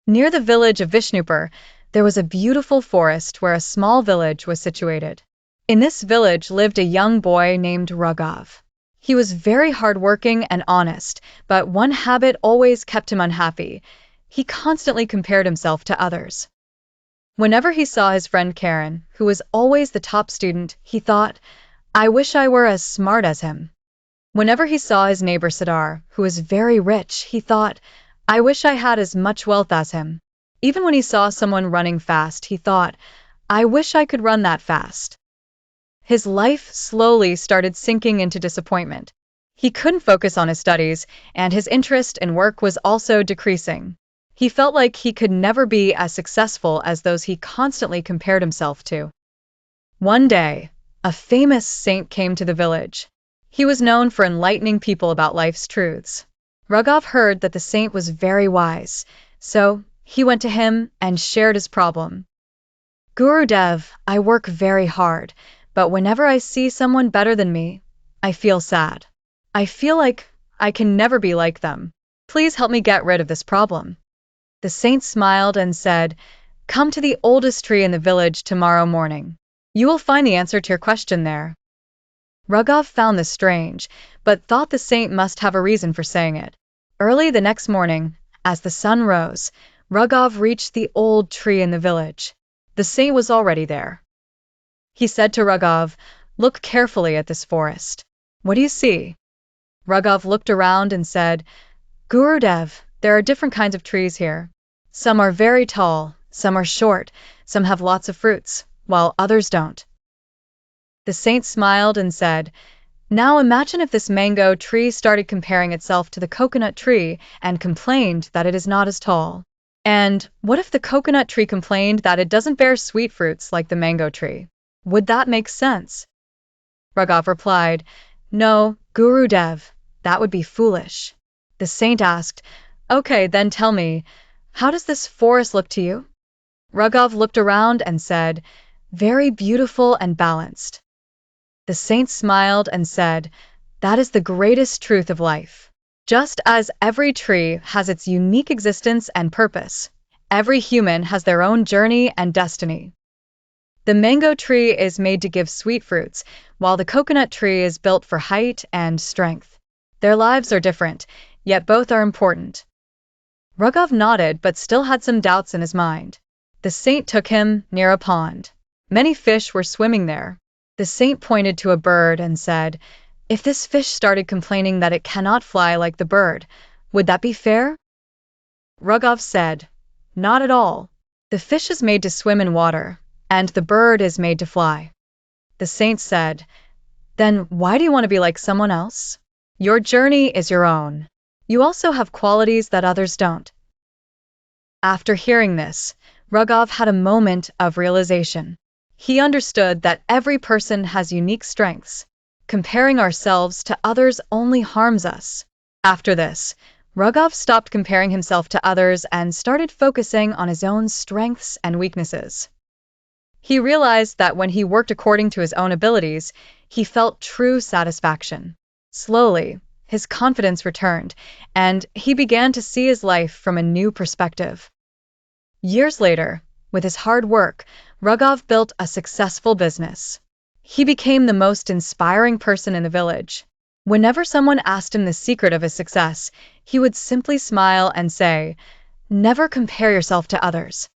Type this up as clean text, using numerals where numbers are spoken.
Near the village of Vishnupur, there was a beautiful forest where a small village was situated. In this village lived a young boy named Ragav. He was very hardworking and honest, but one habit always kept him unhappy. He constantly compared himself to others. Whenever he saw his friend Karen, who was always the top student, he thought, "I wish I were as smart as him." Whenever he saw his neighbor Sidar, who was very rich, he thought, "I wish I had as much wealth as him." Even when he saw someone running fast, he thought, "I wish I could run that fast." His life slowly started sinking into disappointment. He couldn't focus on his studies, and his interest in work was also decreasing. He felt like he could never be as successful as those he constantly compared himself to. One day, a famous saint came to the village. He was known for enlightening people about life's truths. Ragav heard that the saint was very wise, so he went to him and shared his problem. "Gurudev, I work very hard, but whenever I see someone better than me, I feel sad. I feel like I can never be like them. Please help me get rid of this problem." The saint smiled and said, "Come to the oldest tree in the village tomorrow morning. You will find the answer to your question there." Ragav found this strange, but thought the saint must have a reason for saying it. Early the next morning, as the sun rose, Ragav reached the old tree in the village. The saint was already there. He said to Ragav, "Look carefully at this forest. What do you see?" Ragav looked around and said, "Gurudev, there are different kinds of trees here. Some are very tall, some are short, some have lots of fruits, while others don't." The saint smiled and said, "Now imagine if this mango tree started comparing itself to the coconut tree and complained that it is not as tall. And what if the coconut tree complained that it doesn't bear sweet fruits like the mango tree? Would that make sense?" Ragav replied, "No, Gurudev, that would be foolish." The saint asked, "Okay, then tell me, how does this forest look to you?" Ragav looked around and said, "Very beautiful and balanced." The saint smiled and said, "That is the greatest truth of life. Just as every tree has its unique existence and purpose, every human has their own journey and destiny. The mango tree is made to give sweet fruits, while the coconut tree is built for height and strength. Their lives are different, yet both are important." Ragav nodded but still had some doubts in his mind. The saint took him near a pond. Many fish were swimming there. The saint pointed to a bird and said, "If this fish started complaining that it cannot fly like the bird, would that be fair?" Ragav said, "Not at all. The fish is made to swim in water, and the bird is made to fly." The saint said, "Then why do you want to be like someone else? Your journey is your own. You also have qualities that others don't." After hearing this, Ragav had a moment of realization. He understood that every person has unique strengths. Comparing ourselves to others only harms us. After this, Ragav stopped comparing himself to others and started focusing on his own strengths and weaknesses. He realized that when he worked according to his own abilities, he felt true satisfaction. Slowly, his confidence returned, and he began to see his life from a new perspective. Years later, with his hard work, Ragav built a successful business. He became the most inspiring person in the village. Whenever someone asked him the secret of his success, he would simply smile and say, "Never compare yourself to others.